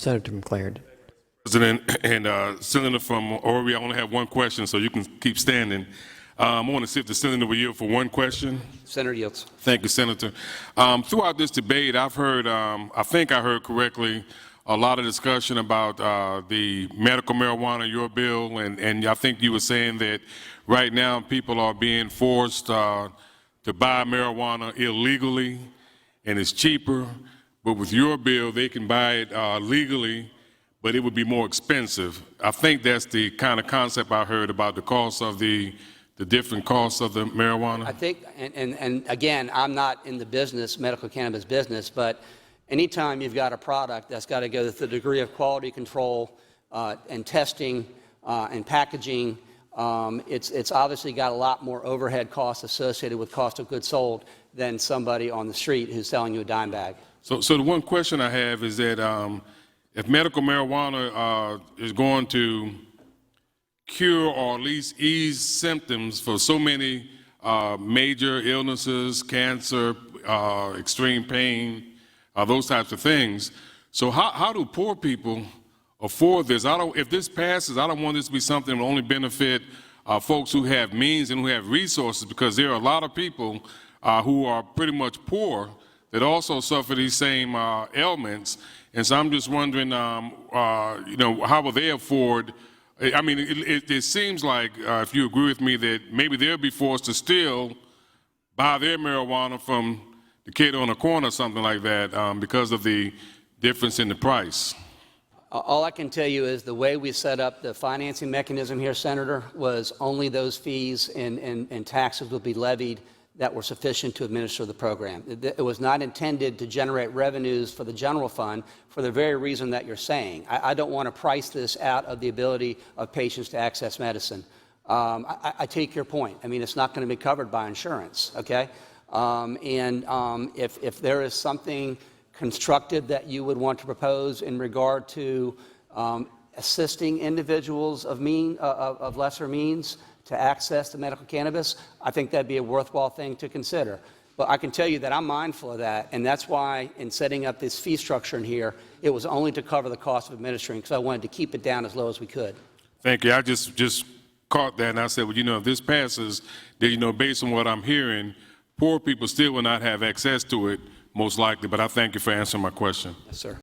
Senator McLaren. President and Senator from Oregon, I only have one question, so you can keep standing. I want to see if the senator will yield for one question. Senator yields. Thank you, Senator. Throughout this debate, I've heard, I think I heard correctly, a lot of discussion about the medical marijuana, your bill, and I think you were saying that right now people are being forced to buy marijuana illegally, and it's cheaper, but with your bill, they can buy it legally, but it would be more expensive. I think that's the kind of concept I heard about the cost of the different costs of the marijuana. I think, and again, I'm not in the business, medical cannabis business, but anytime you've got a product that's got to go through the degree of quality control and testing and packaging, it's obviously got a lot more overhead costs associated with cost of goods sold than somebody on the street who's selling you a dime bag. So the one question I have is that if medical marijuana is going to cure or at least ease symptoms for so many major illnesses, cancer, extreme pain, those types of things. So how do poor people afford this? If this passes, I don't want this to be something that will only benefit folks who have means and who have resources, because there are a lot of people who are pretty much poor that also suffer these same ailments. And so I'm just wondering, how will they afford? I mean, it seems like, if you agree with me, that maybe they'll be forced to still buy their marijuana from the kid on the corner or something like that because of the difference in the price. All I can tell you is the way we set up the financing mechanism here, Senator, was only those fees and taxes would be levied that were sufficient to administer the program. It was not intended to generate revenues for the general fund for the very reason that you're saying. I don't want to price this out of the ability of patients to access medicine. I take your point. I mean, it's not going to be covered by insurance, okay? If there is something constructive that you would want to propose in regard to assisting individuals of lesser means to access the medical cannabis, I think that'd be a worthwhile thing to consider. But I can tell you that I'm mindful of that, and that's why in setting up this fee structure in here, it was only to cover the cost of administering, because I wanted to keep it down as low as we could. Thank you. I just caught that, and I said, well, if this passes, then, based on what I'm hearing, poor people still will not have access to it, most likely. But I thank you for answering my question. Yes, sir.